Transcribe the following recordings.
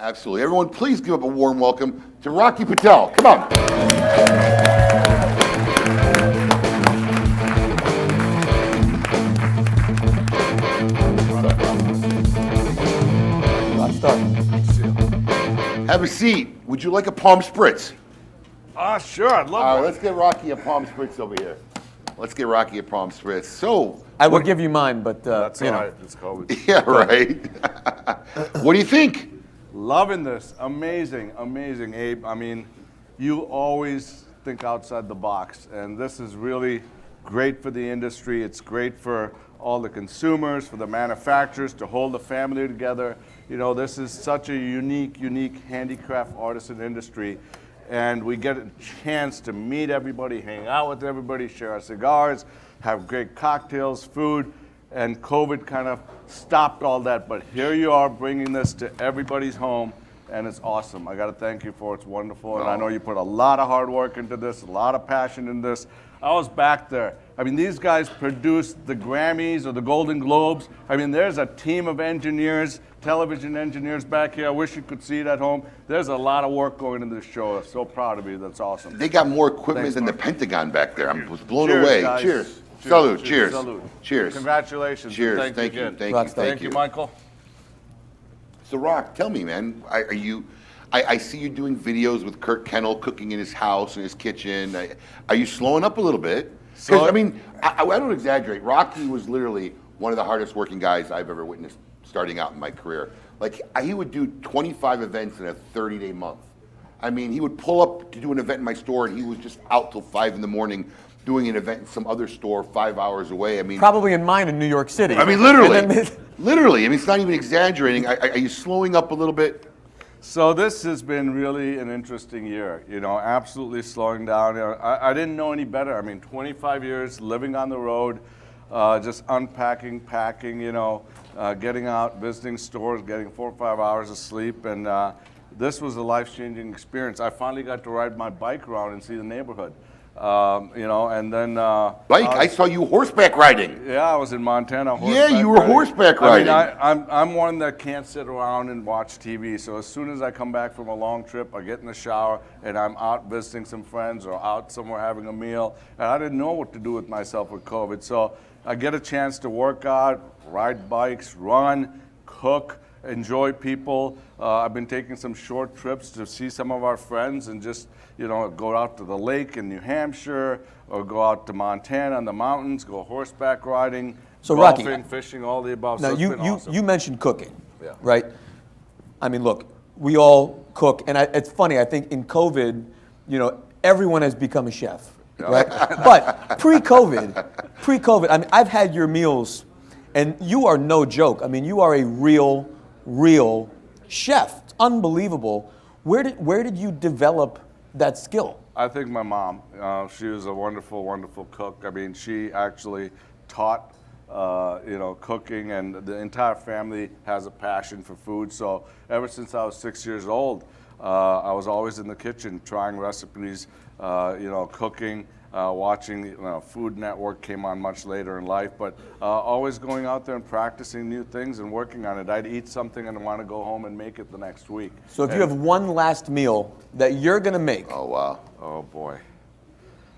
Absolutely. Everyone, please give up a warm welcome to Rocky Patel. Come on. Have a seat. Would you like a palm spritz? Sure, I'd love one. Let's get Rocky a palm spritz over here. Let's get Rocky a palm spritz. So, I would give you mine, but That's you all know. right. It's COVID. yeah, right. What do you think? Loving this. Amazing, amazing, Abe. I mean, you always think outside the box, and this is really great for the industry. It's great for all the consumers, for the manufacturers to hold the family together. You know, this is such a unique handicraft artisan industry, and we get a chance to meet everybody, hang out with everybody, share our cigars, have great cocktails, food, and COVID kind of stopped all that, but here you are bringing this to everybody's home, and it's awesome. I got to thank you for it. It's wonderful, and I know you put a lot of hard work into this, a lot of passion in this. I was back there. I mean, these guys produced the Grammys or the Golden Globes. I mean, there's a team of engineers, television engineers back here. I wish you could see it at home. There's a lot of work going into this show. I'm so proud of you. That's awesome. They got more equipment Thanks, than Mark. the Pentagon back there. I was blown Cheers, away. guys. Cheers. Salute. Cheers. Salute. Cheers. Congratulations. Cheers. And Thank you. again. Thank you. Thank you, Michael. So, Rock, tell me, man, are you? I see you doing videos with Kurt Kennel cooking in his house, in his kitchen. Are you slowing up a little bit? Because, I mean, I don't exaggerate. Rocky was literally one of the hardest working guys I've ever witnessed starting out in my career. Like, he would do 25 events in a 30-day month. I mean, he would pull up to do an event in my store, and he was just out till 5 in the morning doing an event in some other store 5 hours away. I mean, Probably in mine in New York City. I mean, literally. And then- Literally. I mean, it's not even exaggerating. Are you slowing up a little bit? So this has been really an interesting year, you know, absolutely slowing down. You know, I didn't know any better. I mean, 25 years living on the road, just unpacking, packing, you know, getting out, visiting stores, getting 4 or 5 hours of sleep. And this was a life-changing experience. I finally got to ride my bike around and see the neighborhood, you know, and then... Bike? I saw you horseback riding. Yeah, I was in Montana. Yeah, you were horseback riding. I mean, I'm one that can't sit around and watch TV. So as soon as I come back from a long trip, I get in the shower and I'm out visiting some friends or out somewhere having a meal. And I didn't know what to do with myself with COVID. So I get a chance to work out, ride bikes, run, cook, enjoy people. I've been taking some short trips to see some of our friends and just, you know, go out to the lake in New Hampshire or go out to Montana in the mountains, go horseback riding, So, golfing, Rocky, fishing, all the above. Now, So it's been awesome. you mentioned cooking, Yeah. right? I mean, look, we all cook, and it's funny, I think in COVID, you know, everyone has become a chef, right? But pre-COVID, I mean, I've had your meals, and you are no joke. I mean, you are a real chef. It's unbelievable. Where did you develop that skill? I think my mom, she was a wonderful, wonderful cook. I mean, she actually taught, you know, cooking, and the entire family has a passion for food. So ever since I was 6 years old, I was always in the kitchen trying recipes, you know, cooking, watching, you know, Food Network came on much later in life, but always going out there and practicing new things and working on it. I'd eat something and want to go home and make it the next week. So if you have one last meal that you're gonna make, Oh, wow. Oh boy,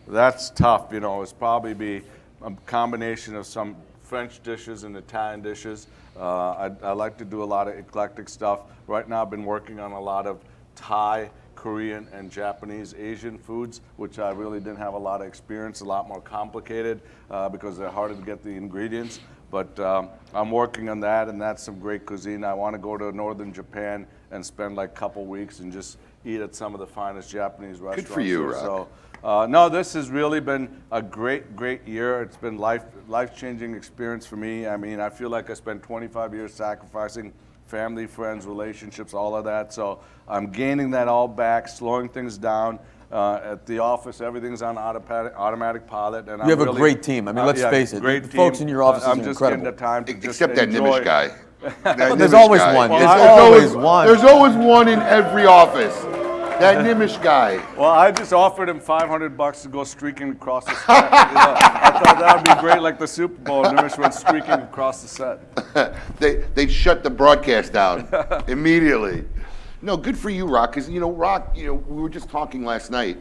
that's tough. You know, it's probably be a combination of some French dishes and Italian dishes. I like to do a lot of eclectic stuff. Right now, I've been working on a lot of Thai, Korean, and Japanese, Asian foods, which I really didn't have a lot of experience. A lot more complicated because they're harder to get the ingredients. But I'm working on that, and that's some great cuisine. I want to go to northern Japan and spend like a couple weeks and just eat at some of the finest Japanese restaurants. Good for you, here. Rock. So, no, this has really been a great year. It's been life-changing experience for me. I mean, I feel like I spent 25 years sacrificing family, friends, relationships, all of that. So I'm gaining that all back, slowing things down. At the office, everything's on automatic pilot. And you have a great team. I mean, let's face it, great the team. folks in your office I'm are just incredible. getting the time to just Except that enjoy. Nimish guy. That There's Nimish always guy. one. There's There's always one. There's always one in every office. That Nimish guy. Well, I just offered him $500 to go streaking across the set. You know, I thought that would be great, like the Super Bowl. Nimish went streaking across the set. They'd shut the broadcast down immediately. No, good for you, Rock. Because Rock, we were just talking last night.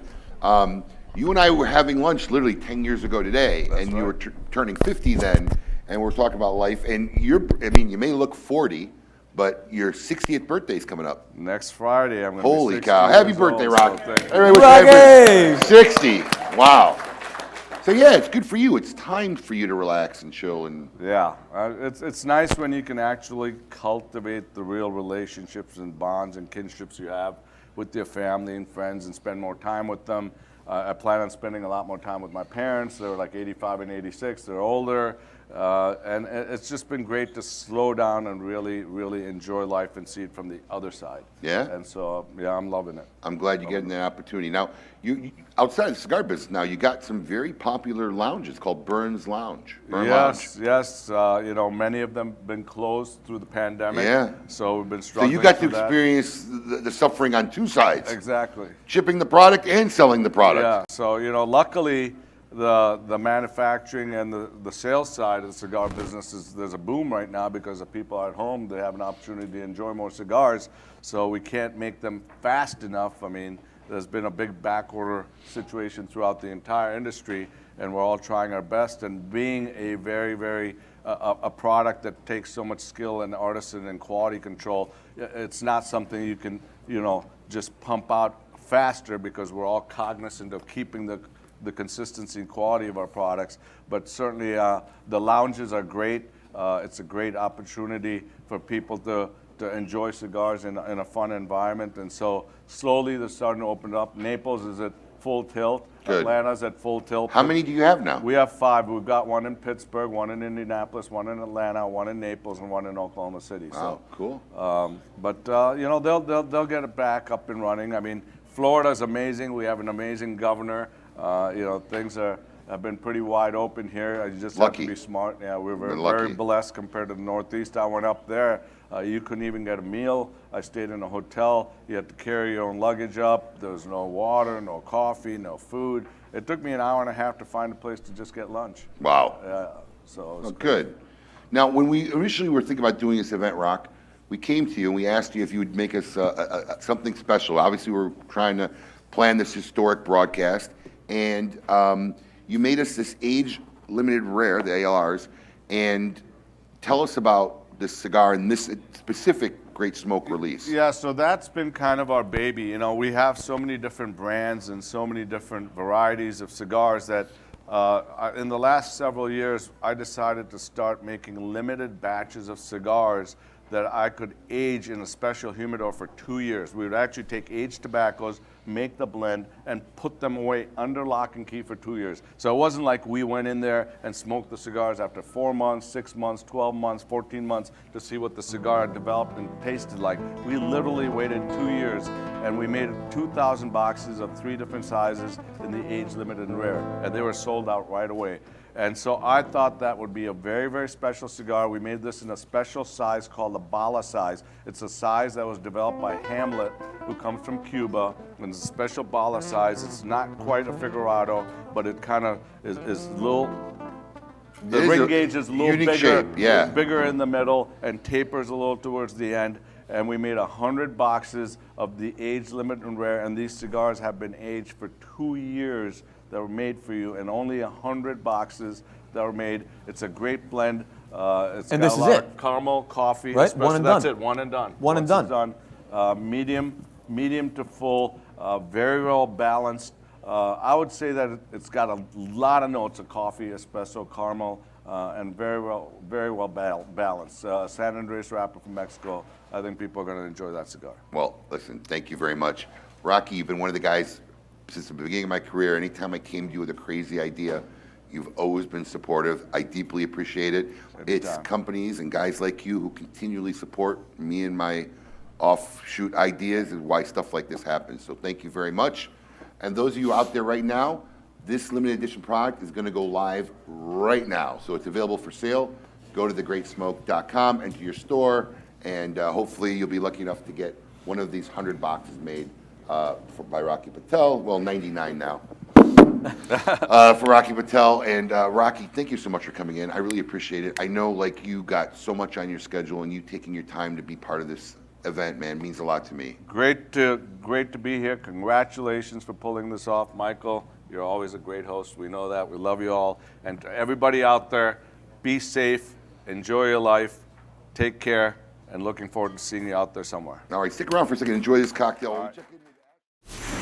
You and I were having lunch literally 10 years ago today, and you were turning 50 then, and we're talking about life. And you may look 40, but your 60th birthday's coming up. Next Friday, I'm going to be Holy 60 cow! years Happy birthday, old, Rock! so thank you. Everybody, Rocky! 60. Wow. So yeah, it's good for you. It's time for you to relax and chill and. Yeah, it's nice when you can actually cultivate the real relationships and bonds and kinships you have with your family and friends and spend more time with them. I plan on spending a lot more time with my parents. They're like 85 and 86. They're older. And it's just been great to slow down and really, really enjoy life and see it from the other side. Yeah? And so, yeah, I'm loving it. I'm glad you're getting that opportunity. Now, you outside the cigar business now, you got some very popular lounges called Burns Lounge. Yes. Many of them been closed through the pandemic. Yeah. So we've been So struggling. you got to through that. experience the suffering on two sides. Exactly. Shipping the product and selling the product. Yeah. So luckily, the manufacturing and the sales side of the cigar business there's a boom right now because the people are at home. They have an opportunity to enjoy more cigars. So we can't make them fast enough. I mean, there's been a big backorder situation throughout the entire industry, and we're all trying our best. And being a very, very a product that takes so much skill and artisan and quality control, it's not something you can just pump out faster because we're all cognizant of keeping the consistency and quality of our products. But certainly the lounges are great. It's a great opportunity for people to enjoy cigars in a fun environment. And so slowly they're starting to open up. Naples is at full tilt. Good. Atlanta's at full tilt. How many do you have now? We have 5. We've got one in Pittsburgh, one in Indianapolis, one in Atlanta, one in Naples, and one in Oklahoma City. Wow, cool. They'll get it back up and running. I mean, Florida's amazing. We have an amazing governor. Things have been pretty wide open here. You just Lucky. have to be smart. Yeah, we're very lucky. blessed compared to the Northeast. I went up there. You couldn't even get a meal. I stayed in a hotel. You had to carry your own luggage up. There was no water, no coffee, no food. It took me an hour and a half to find a place to just get lunch. Wow. So it was Good. Now, when we initially were thinking about doing this event, Rock, we came to you and we asked you if you would make us something special. Obviously, we're trying to plan this historic broadcast, and you made us this age-limited rare, the ALRs, and tell us about this cigar and this specific Great Smoke release. Yeah, so that's been kind of our baby. We have so many different brands and so many different varieties of cigars that in the last several years, I decided to start making limited batches of cigars that I could age in a special humidor for 2 years. We would actually take aged tobaccos, make the blend, and put them away under lock and key for 2 years. So it wasn't like we went in there and smoked the cigars after 4 months, 6 months, 12 months, 14 months to see what the cigar had developed and tasted like. We literally waited 2 years, and we made 2,000 boxes of 3 different sizes in the age limited and rare, and they were sold out right away. And so I thought that would be a very, very special cigar. We made this in a special size called the Bala size. It's a size that was developed by Hamlet, who comes from Cuba. And it's a special Bala size. It's not quite a Figurado, but it kind of is a little. The ring gauge is a little bigger, shape, yeah. Bigger in the middle, and tapers a little towards the end. And we made 100 boxes of the age limit and rare, and these cigars have been aged for 2 years. That were made for you, and only 100 boxes that were made. It's a great blend. It's And got this a is lot it. of caramel, coffee, Right? espresso. One and That's done. it. One and done. One and Once done. it's done. Medium to full. Very well balanced. I would say that it's got a lot of notes of coffee, espresso, caramel, and very well balanced. San Andres wrapper from Mexico. I think people are going to enjoy that cigar. Well, listen, thank you very much. Rocky, you've been one of the guys since the beginning of my career. Anytime I came to you with a crazy idea, you've always been supportive. I deeply appreciate it. It's companies and guys like you who continually support me and my offshoot ideas and why stuff like this happens. So thank you very much. And those of you out there right now, this limited edition product is going to go live right now. So it's available for sale. Go to thegreatsmoke.com, enter your store, and hopefully you'll be lucky enough to get one of these 100 boxes made by Rocky Patel. Well, 99 now. For Rocky Patel. And Rocky, thank you so much for coming in. I really appreciate it. I know, like, you got so much on your schedule, and you taking your time to be part of this event, man. It means a lot to me. Great to be here. Congratulations for pulling this off, Michael. You're always a great host. We know that. We love you all. And to everybody out there, be safe, enjoy your life, take care, and looking forward to seeing you out there somewhere. All right, stick around for a second. Enjoy this cocktail. All right.